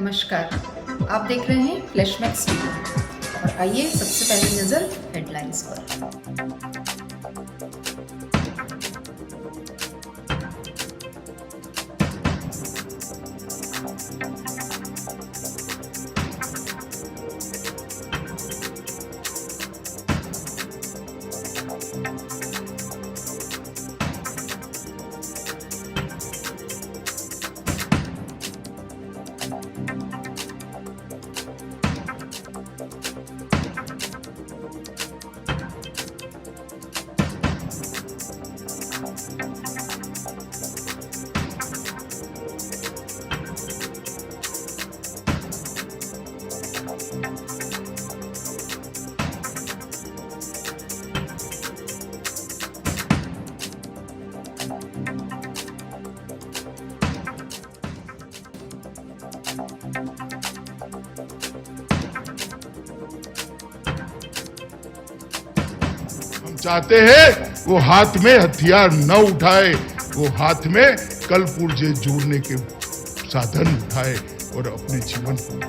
नमस्कार, आप देख रहे हैं फ्लैश मैक्स टीवी और आइए सबसे पहले नजर हेडलाइंस पर। हम चाहते हैं वो हाथ में हथियार न उठाए, वो हाथ में कल पुर्जे जोड़ने के साधन उठाए और अपने जीवन को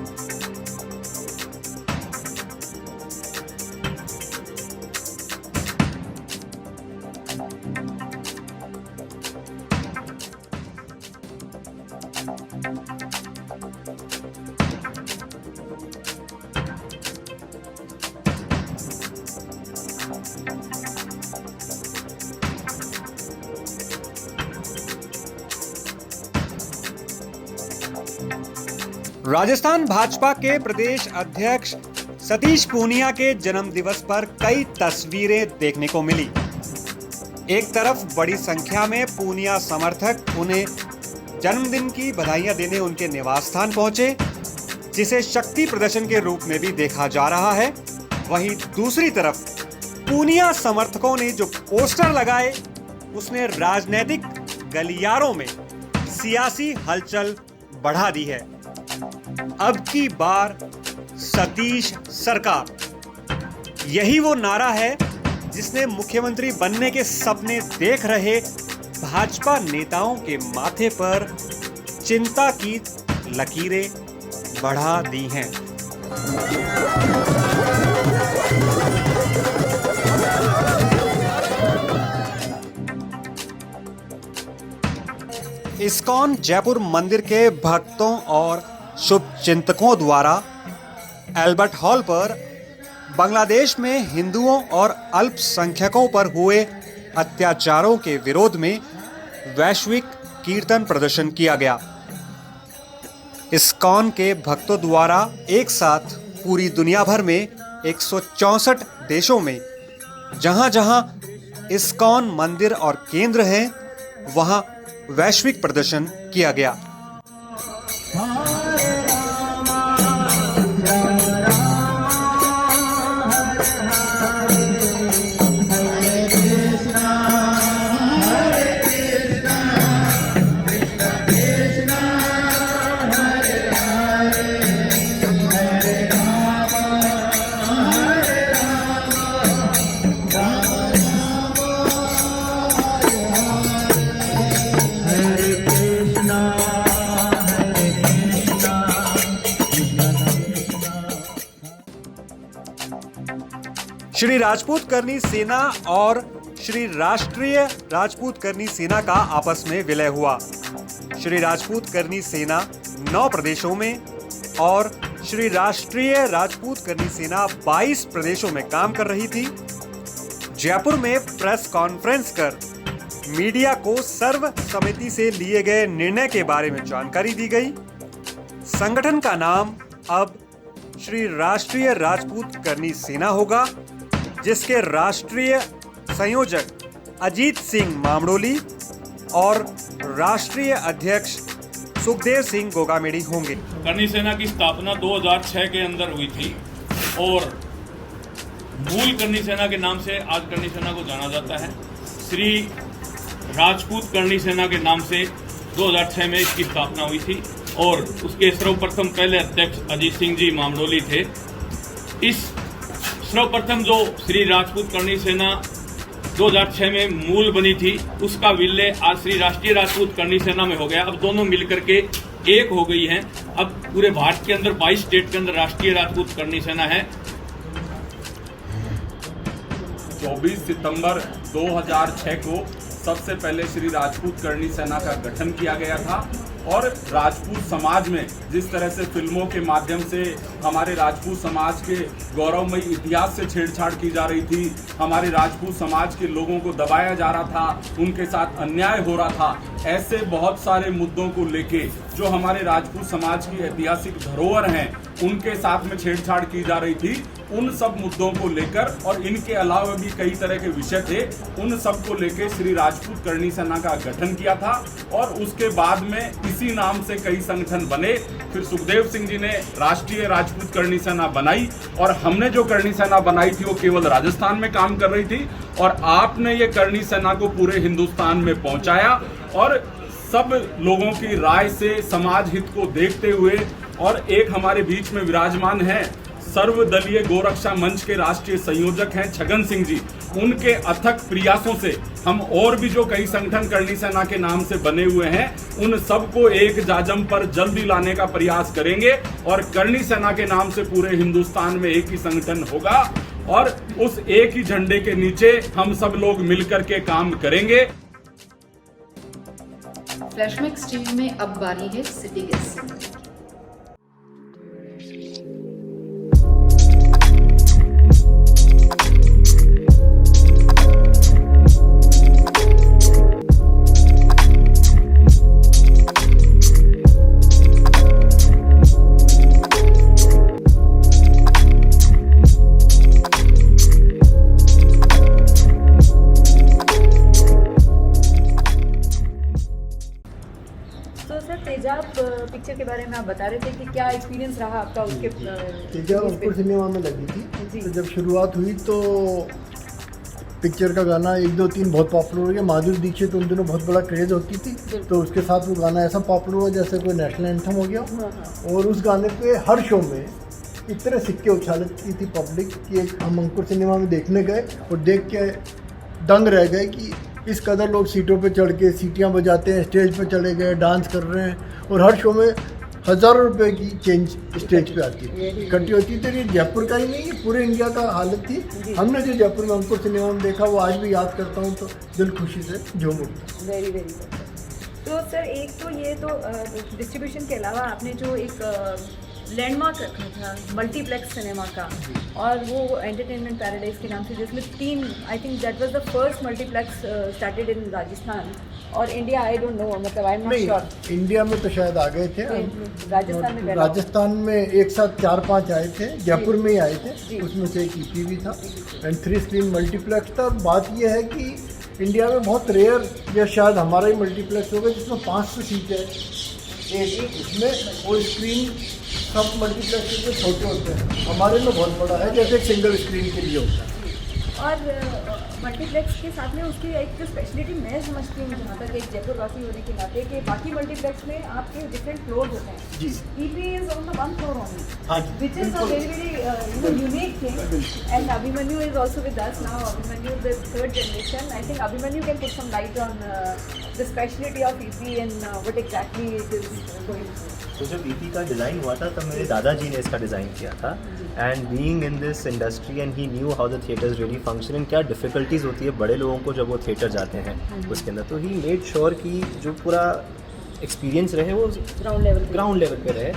राजस्थान भाजपा के प्रदेश अध्यक्ष सतीश पूनिया के जन्मदिवस पर कई तस्वीरें देखने को मिली। एक तरफ बड़ी संख्या में पूनिया समर्थक उन्हें जन्मदिन की बधाइयां देने उनके निवास स्थान पहुंचे, जिसे शक्ति प्रदर्शन के रूप में भी देखा जा रहा है। वहीं दूसरी तरफ पूनिया समर्थकों ने जो पोस्टर लगाए, उसने राजनीतिक गलियारों में सियासी हलचल बढ़ा दी है। अब की बार सतीश सरकार, यही वो नारा है जिसने मुख्यमंत्री बनने के सपने देख रहे भाजपा नेताओं के माथे पर चिंता की लकीरें बढ़ा दी हैं। इस्कॉन जयपुर मंदिर के भक्तों और शुभ चिंतकों द्वारा एल्बर्ट हॉल पर बांग्लादेश में हिंदुओं और अल्पसंख्यकों पर हुए अत्याचारों के विरोध में वैश्विक कीर्तन प्रदर्शन किया गया। इस्कॉन के भक्तों द्वारा एक साथ पूरी दुनिया भर में 164 देशों में जहां-जहां इस्कॉन मंदिर और केंद्र हैं, वहां वैश्विक प्रदर्शन किया गया। श्री राजपूत करनी सेना और श्री राष्ट्रीय राजपूत करनी सेना का आपस में विलय हुआ। श्री राजपूत करनी सेना 9 प्रदेशों में और श्री राष्ट्रीय राजपूत करनी सेना 22 प्रदेशों में काम कर रही थी। जयपुर में प्रेस कॉन्फ्रेंस कर मीडिया को सर्वसम्मति से लिए गए निर्णय के बारे में जानकारी दी गई। संगठन का नाम अब श्री राष्ट्रीय राजपूत करनी सेना होगा, जिसके राष्ट्रीय संयोजक अजीत सिंह मामड़ोली और राष्ट्रीय अध्यक्ष सुखदेव सिंह गोगामेड़ी होंगे। करनी सेना की स्थापना 2006 के अंदर हुई थी और मूल करनी सेना के नाम से आज करनी सेना को जाना जाता है। श्री राजपूत करनी सेना के नाम से 2006 में इसकी स्थापना हुई थी और उसके सर्वप्रथम पहले अध्यक्ष अजीत सिंह जी मामड़ोली थे। इस सर्वप्रथम जो श्री राजपूत करनी सेना 2006 में मूल बनी थी, उसका विलय आज श्री राष्ट्रीय राजपूत करनी सेना में हो गया। अब दोनों मिलकर के एक हो गई हैं। अब पूरे भारत के अंदर 22 स्टेट के अंदर राष्ट्रीय राजपूत करनी सेना है। 24 सितंबर 2006 को सबसे पहले श्री राजपूत करनी सेना का गठन किया गया था और राजपूत समाज में जिस तरह से फिल्मों के माध्यम से हमारे राजपूत समाज के गौरवमयी इतिहास से छेड़छाड़ की जा रही थी, हमारे राजपूत समाज के लोगों को दबाया जा रहा था, उनके साथ अन्याय हो रहा था, ऐसे बहुत सारे मुद्दों को लेके जो हमारे राजपूत समाज की ऐतिहासिक धरोहर हैं उनके साथ में छेड़छाड़ की जा रही थी, उन सब मुद्दों को लेकर और इनके अलावा भी कई तरह के विषय थे, उन सब को लेकर श्री राजपूत करनी सेना का गठन किया था और उसके बाद में इसी नाम से कई संगठन बने। फिर सुखदेव सिंह जी ने राष्ट्रीय राजपूत करनी सेना बनाई और हमने जो करनी सेना बनाई थी वो केवल राजस्थान में काम कर रही थी और आपने ये करनी सेना को पूरे हिंदुस्तान में पहुंचाया और सब लोगों की राय से समाज हित को देखते हुए। और एक हमारे बीच में विराजमान है सर्वदलीय गोरक्षा मंच के राष्ट्रीय संयोजक हैं छगन सिंह जी, उनके अथक प्रयासों से हम और भी जो कई संगठन करनी सेना के नाम से बने हुए हैं उन सबको एक जाजम पर जल्दी लाने का प्रयास करेंगे और करनी सेना के नाम से पूरे हिंदुस्तान में एक ही संगठन होगा और उस एक ही झंडे के नीचे हम सब लोग मिलकर के काम करेंगे। फ्लैशमैक्स टीवी में अब बारी है सिटी गेस्ट। तेजाब पिक्चर के बारे में आप बता रहे थे कि क्या एक्सपीरियंस रहा आपका उसके? तेजाब अंकुर सिनेमा में लगी थी, तो जब शुरुआत हुई तो पिक्चर का गाना 1, 2, 3 बहुत पॉपुलर हो गया। माधुरी दीक्षित उन दिनों बहुत बड़ा क्रेज़ होती थी, तो उसके साथ वो गाना ऐसा पॉपुलर हुआ जैसे कोई नेशनल एंथम हो गया। और उस गाने पे हर शो में इतने सिक्के उछालती थी पब्लिक कि हम अंकुर सिनेमा में देखने गए और देख के दंग रह गए कि इस कदर लोग सीटों पे चढ़ के सीटियाँ बजाते हैं, स्टेज पे चले गए, डांस कर रहे हैं और हर शो में हज़ारों रुपए की चेंज स्टेज पे आती है, इकट्ठी होती है। तो ये जयपुर का ही नहीं, पूरे इंडिया का हालत थी। हमने जो जयपुर में अंकुर सिनेमा में देखा वो आज भी याद करता हूँ तो दिल खुशी से झूम उठता। Very very good. तो सर एक तो ये तो डिस्ट्रीब्यूशन के अलावा आपने जो एक लैंडमार्क रखा था मल्टीप्लेक्स सिनेमा का और वो एंटरटेनमेंट पैराडाइज के नाम से, जिसमें 3 I think that was the first multiplex started in Rajasthan और इंडिया। आई डोंट नो, मतलब I am not sure. India में तो शायद आ गए थे, राजस्थान में एक साथ 4-5 आए थे, जयपुर में ही आए थे, उसमें से एक ईपी भी था एंड 3 स्क्रीन मल्टीप्लेक्स था। बात यह है कि इंडिया में बहुत रेयर या शायद हमारा ही मल्टीप्लेक्स होगा जिसमें 500 सीटें हैं एक, उसमें वो स्क्रीन सब मल्टीप्लेक्स में छोटे होते हैं, हमारे में बहुत बड़ा है जैसे एक सिंगल स्क्रीन के लिए होता है। और मल्टीप्लेक्स के साथ में उसकी एक जो स्पेशलिटी मैं समझती हूँ जहाँ तक एक जयपुर वासी होने के नाते कि बाकी मल्टीप्लेक्स में आपके डिफरेंट फ्लोर होते हैं जी। EP is on the 1 floor only, हाँ जी, which is a very very unique thing and Abhimanyu is also with us now. Abhimanyu is the 3rd generation. I think Abhimanyu can put some light on the speciality of EP and what exactly it is going through. तो जब EP का design हुआ था तब मेरे दादाजी ने इसका डिज़ाइन किया था and being in this industry and he knew how the theatres really function and क्या डिफ़िकल्टीज़ होती है बड़े लोगों को जब वो थिएटर जाते हैं उसके अंदर। तो ही मेड श्योर कि जो पूरा एक्सपीरियंस रहे वो ग्राउंड लेवल पे रहे।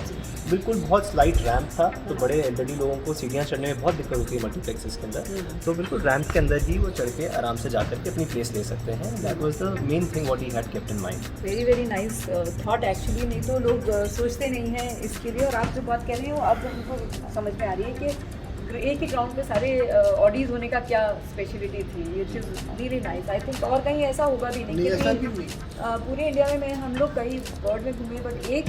बिल्कुल बहुत स्लाइट रैम्प था, तो बड़े एल्डरली लोगों को सीढ़ियाँ चढ़ने में बहुत दिक्कत होती है मल्टीप्लेक्सेस के अंदर, तो बिल्कुल रैम्प के अंदर ही वो चढ़ के आराम से जा करके अपनी प्लेस ले सकते हैं। That was the main thing what he had kept in mind. Very very nice thought actually. नहीं तो लोग सोचते नहीं हैं इसके लिए, और आप जो बात कह रहे हो अब उनको समझ में आ रही है कि एक ही ग्राउंड पे सारे ऑडीज होने का क्या स्पेशलिटी थी। Which is really nice. I think और कहीं ऐसा होगा भी नहीं, क्योंकि पूरे इंडिया में हम लोग कई वर्ल्ड में घूमे बट एक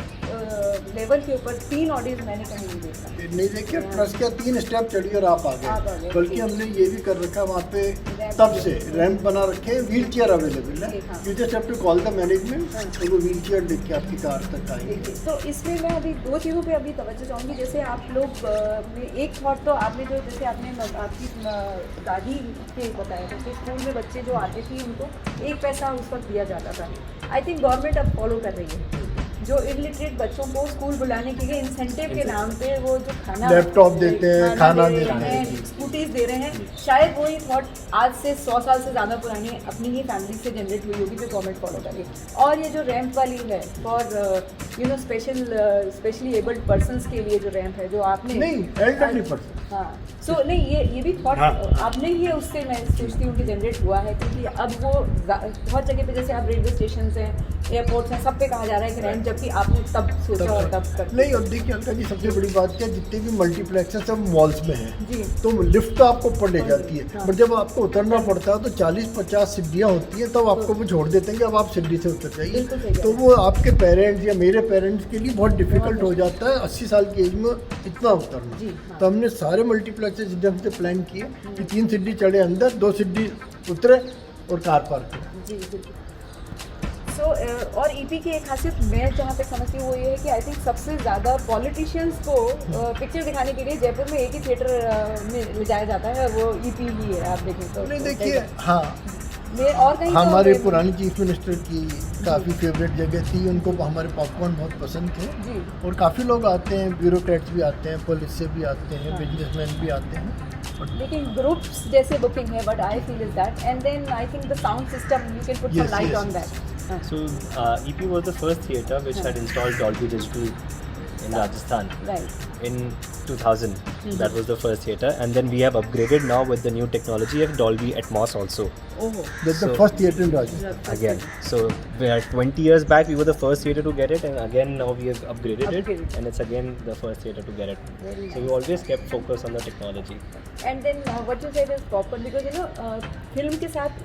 लेवल के ऊपर 3 ऑडीज मैंने कहीं नहीं देखा। नहीं देखिए, प्लस क्या 3 स्टेप चढ़िए और आप आ गए। बल्कि हमने ये भी कर रखा है वहाँ पे तब से रैंप बना रखे, व्हील चेयर अवेलेबल है, you just have to call the management, तो वो व्हील चेयर लेके आपकी कार तक आएगी। तो इसमें मैं अभी 2 चीज़ों पे अभी तवज्जो चाहूँगी। जैसे आप लोग एक थॉट तो आपने जो जैसे आपने आपकी दादी के बताया था कि स्कूल में बच्चे जो आते थे उनको 1 पैसा उस वक्त दिया जाता था। आई थिंक गवर्नमेंट अब फॉलो कर रही है, जो इलिटरेट बच्चों को स्कूल बुलाने के लिए इंसेंटिव के नाम पे वो जो खाना लैपटॉप देते हैं, खाना दे देते रहे हैं। हैं, स्कूटीज दे रहे हैं, शायद वही थॉट आज से 100 साल से ज़्यादा पुरानी अपनी ही फैमिली से जनरेट हुई होगी जो गवर्नमेंट फॉलो करेगी। और ये जो रैंप वाली है फॉर स्पेशली एबल्ड पर्सनस के लिए जो रैंप है जो आपने नहीं, elderly person। हाँ, सो नहीं ये भी थॉट आपने ही उससे मैं सोचती हूँ कि जनरेट हुआ है, क्योंकि अब वो बहुत जगह पे जैसे आप रेलवे स्टेशन हैं, एयरपोर्ट्स हैं, सब पे कहा जा रहा है कि रैंप, जबकि आपने तब सोचा और तब कर नहीं। और देखिए अलका जी, सबसे बड़ी बात क्या, जितने भी मल्टीप्लेक्स हैं सब मॉल्स में हैं जी। तो लिफ्ट तो आपको ऊपर ले जाती है, हाँ। बट जब आपको उतरना पड़ता है तो 40-50 सीढ़ियाँ होती हैं, तब आपको वो छोड़ देते हैं कि अब आप सीढ़ी से उतर बिल्कुल सही जाइए। तो वो आपके पेरेंट्स या मेरे पेरेंट्स के लिए बहुत डिफिकल्ट हो जाता है 80 साल की एज में इतना उतरना। जी, हाँ। तो हमने सारे मल्टीप्लेक्सेस एकदम से प्लान किए कि 3 सीढ़ी चढ़े अंदर, 2 सीढ़ी उतरे और कार पार्क करें। जी बिल्कुल। सो और ईपी की एक खासियत मैं जहाँ तक समझती हूँ वो ये है कि आई थिंक सबसे ज़्यादा पॉलिटिशियंस को पिक्चर दिखाने के लिए जयपुर में एक ही थिएटर में ले जाया जाता है, वो ईपी ही है। आप देखें तो नहीं देखिए, हाँ और कहीं हमारे तो पुरानी चीफ मिनिस्टर की काफ़ी फेवरेट जगह थी, उनको हमारे पॉपकॉर्न बहुत पसंद थे जी। और काफ़ी लोग आते हैं, ब्यूरोक्रेट्स भी आते हैं, पुलिस से भी आते हैं, बिजनेसमैन भी आते हैं। लेकिन ग्रुप्स जैसे बुकिंग है, but I feel is that and then I think the sound system you can put some Yes, light yes, on yes. That. So EP was the first theatre which had installed Dolby Digital in Rajasthan Right. in 2000. That was the first theatre, and then we have upgraded now with the new technology of Dolby Atmos also. Oh. That's the So- first theatre in Rajasthan. Again, so we are 20 years back we were the first theatre to get it, and again now we have upgraded it, Upgraded. and it's again the first theatre to get it. Very So we always kept focus on the technology. And then what you said is popcorn, because you know film के साथ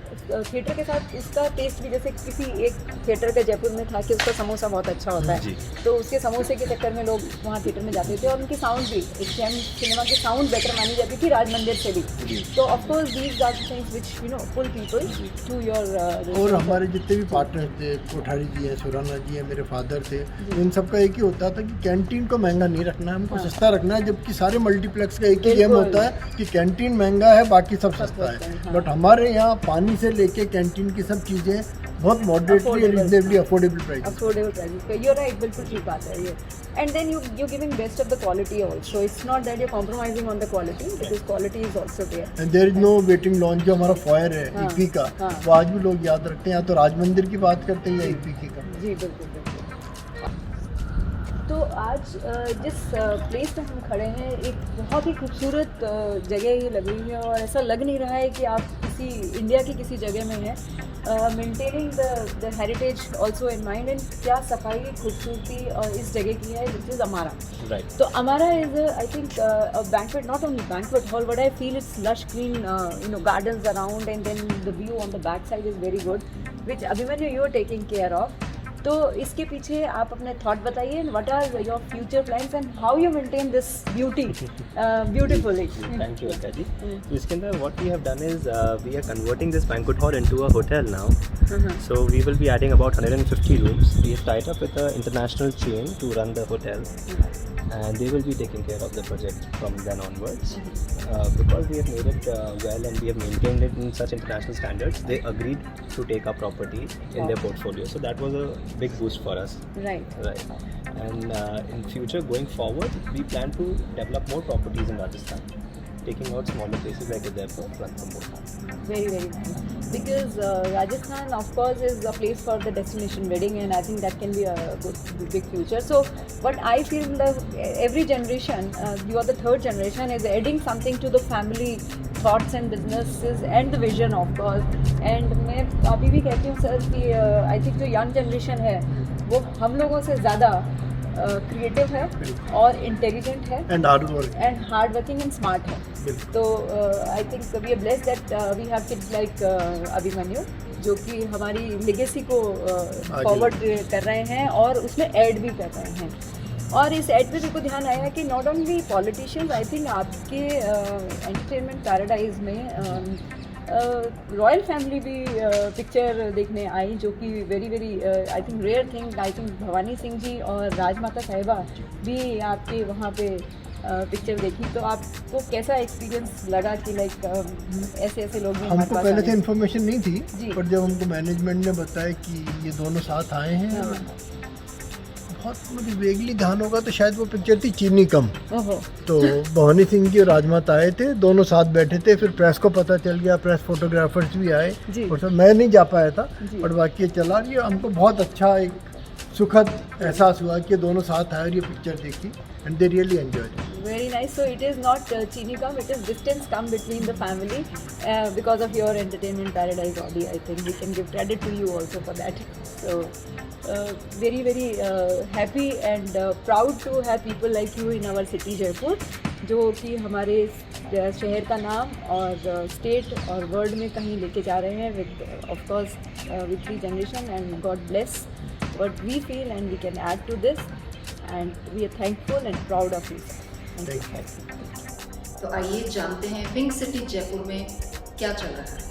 theatre के साथ उसका test भी, जैसे किसी एक theatre का जयपुर में था कि उसका समोसा बहुत अच्छा होता है, जी। तो उसके समोसे के चक्कर में लोग वहाँ थिएटर में जाते थे, और उनकी साउंड भी एशियन सिनेमा की साउंड बेटर मानी जाती थी राज मंदिर से भी। तो of course these are things which you know pull people to your. और हमारे जितने भी पार्टनर थे, कोठारी जी हैं, सुराना जी हैं, मेरे फादर थे, इन सबका एक ही होता था कि कैंटीन को महंगा नहीं रखना है, हमको सस्ता रखना है। जबकि सारे मल्टीप्लेक्स का एक ही गेम बिल्कुल। होता है कि कैंटीन महंगा है, बाकी सब सस्ता है। हाँ। बट हमारे यहाँ पानी से लेके कैंटीन की सब चीज़ें बहुत मॉडरेटली, Affordable, रिजनेबली हाँ। Affordable price. अफोर्डेबल प्राइस पे, यू आर राइट, बिल्कुल ठीक बात है ये। And then you giving best of the quality also, it's not that you compromising on the quality, because quality is also there. And there is no waiting lounge. जो हमारा foyer है हाँ, EP का, हाँ। वो आज भी लोग याद रखते हैं, या तो राज मंदिर की बात करते हैं या ईपी की का। जी बिल्कुल बिल्कुल। तो आज जिस प्लेस पे हम खड़े हैं, एक बहुत ही खूबसूरत जगह ये लग रही है, और ऐसा लग नहीं रहा है कि आप किसी इंडिया की किसी जगह में हैं। Maintaining the heritage also in mind, and क्या सफाई खूबसूरती इस जगह की है, विच इज़ अमारा। Right. तो Amara is I think a banquet, not only banquet hall, but I feel it's lush green you know gardens around, and then the view on the back side is very good, which Abhimanyu you are taking care of. तो इसके पीछे आप अपने thought बताइए, what are your future plans and how you maintain this beauty beautifully. Thank you, Alka ji. So इसके अंदर what we have done is we are converting this banquet hall into a hotel now. So we will be adding about 150 rooms. We have tied up with an international chain to run the hotel, and they will be taking care of the project from then onwards. Because we have made it well and we have maintained it in such international standards, they agreed to take our property in their portfolio. So that was a big boost for us. Right. Right. And in future, going forward, we plan to develop more properties in Rajasthan, taking out smaller places like Udaipur, Ranthambore. Very, very nice. Because Rajasthan, of course, is a place for the destination wedding, and I think that can be a good, big future. So, what I feel that every generation, you are the third generation, is adding something to the family thoughts and businesses and the vision, of course. And मैं अभी भी कहती हूँ sir कि I think जो young generation है, वो हम लोगों से ज़्यादा क्रिएटिव है और इंटेलिजेंट है and hard work. and hardworking and smart है। तो I think we are blessed that we have kids like Abhimanyu, जो कि हमारी लेगेसी को फॉरवर्ड कर रहे हैं और उसमें ऐड भी कर रहे हैं। और इस ऐड पे मेरे को ध्यान आया कि not only politicians, I think आपके एंटरटेनमेंट पैराडाइज में रॉयल फैमिली भी पिक्चर देखने आई, जो कि very very I think rare thing. I think Bhawani Singh ji और राजमाता साहिबा भी आपके वहाँ पे पिक्चर देखी, तो आपको कैसा एक्सपीरियंस लगा कि लाइक ऐसे ऐसे लोग भी हमारे हमको पास पहले आए? से इन्फॉर्मेशन नहीं जी। थी, पर जब हमको मैनेजमेंट ने बताया कि ये दोनों साथ आए हैं, बहुत मुझे वेगली ध्यान होगा तो शायद वो पिक्चर थी चीनी कम। ओहो। तो भवानी सिंह जी और राजमाता आए थे, दोनों साथ बैठे थे, फिर प्रेस को पता चल गया, प्रेस फोटोग्राफर्स भी आए और सब, मैं नहीं जा पाया था और बाकी ये चला रही है। हमको बहुत अच्छा एक सुखद एहसास हुआ कि दोनों साथ आए और ये पिक्चर देखी and they really enjoyed it. Very nice. So it is not chini come, it is distance come between the family because of your Entertainment Paradise Audi. I think we can give credit to you also for that. So very very happy and proud to have people like you in our city Jaipur, जो कि हमारे शहर का नाम और state और world में कहीं लेके जा रहे हैं with of course with the generation, and God bless what we feel and we can add to this. And we are thankful and proud of you. Thank you. तो आइए जानते हैं पिंक सिटी जयपुर में क्या चल रहा है।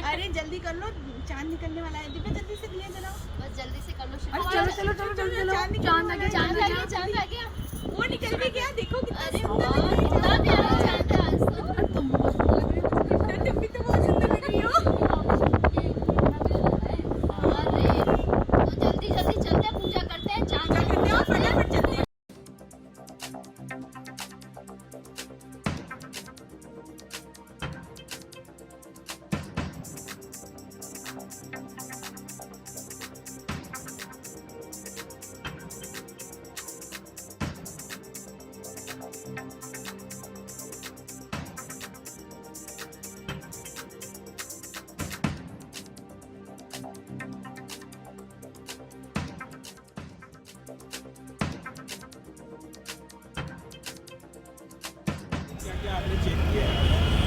अरे जल्दी कर लो, चांद निकलने वाला है। दीपा जल्दी से दिया जलाओ, बस जल्दी से कर लो। चलो चलो चलो चलो, चांद आ गया, चांद आ गया, चांद आ गया। वो निकल भी गया, देखो कितना प्यारा चांद है आज तो। तुम भी तो बहुत सुंदर लग रही हो। अरे तो जल्दी जल्दी चलते हैं, पूजा करते हैं, चांद करते हैं, फटाफट चलते हैं।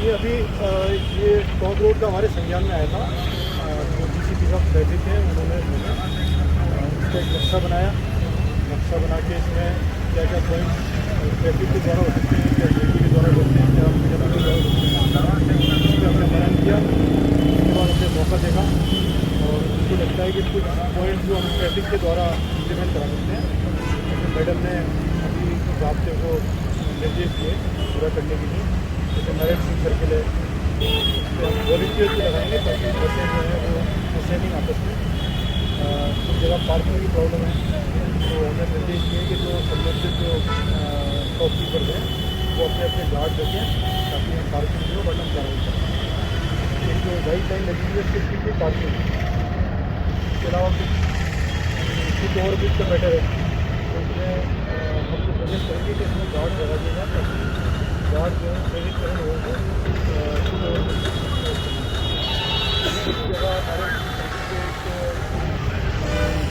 ये अभी ये टॉप रोड का हमारे संज्ञान में आया था, जो डीसीपी साहब बैठे थे, उन्होंने इसका एक नक्शा बनाया। नक्शा बना के इसमें क्या क्या पॉइंट ट्रैफिक के द्वारा हो सकते हैं, क्या रेलवे के द्वारा होते हैं, क्या मीडिया के द्वारा हो सकते हैं, हमने वर्णन किया। उसके बाद हमने मौका देखा और मुझको लगता है कि कुछ पॉइंट जो हम ट्रैफिक के द्वारा इम्प्लीमेंट करा सकते हैं, जैसे मैडम ने अभी रास्ते को निर्देश दिए पूरा करने के लिए, जैसे नरेट सिंह सर्किल है, वॉलंटियर्स भी लगाएंगे ताकि बसें जो है वो फंसे नहीं आपस में। कुछ जगह पार्किंग की प्रॉब्लम है, तो हमने निर्देश दिए कि जो संबंधित जो शॉपकीपर्स हैं वो अपने अपने गार्ड रखें ताकि हम पार्किंग जो बटन कार्रवाई करें। एक जो गाइड लाइन लगी हुई है उसके पीछे पार्किंग, इसके अलावा कुछ और भी इसका बेटर है, तो उसमें हम लोग सजेस्ट करेंगे कि इसमें गार्ड लगा दिएगा ताकि गार्ड जो है ट्रेनिंग करें लोगों को कुछ और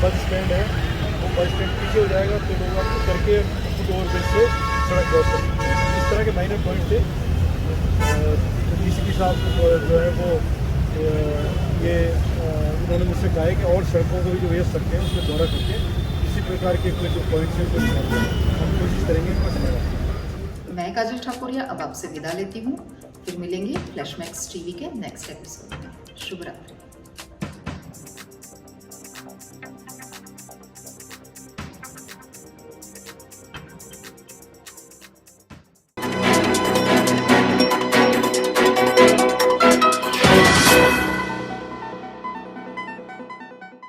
बस स्टैंड है, वो बस स्टैंड पीछे हो जाएगा तो लोग आपको करके फुट ओवर ब्रिज से सड़क क्रॉस करेंगे। इस तरह के माइनर पॉइंट थे। डीसीपी साहब जो है वो ये उन्होंने मुझसे कहा है कि और सड़कों को भी जो व्यस्त सकते हैं उसमें दौरा करके इसी प्रकार के कोई जो पॉइंट्स हैं कुछ हम कोशिश करेंगे इनको समझना। मैं काजल ठाकुरिया अब आपसे विदा लेती हूँ, फिर मिलेंगे फ्लैशमैक्स टीवी के नेक्स्ट एपिसोड में। शुभ रात्रि।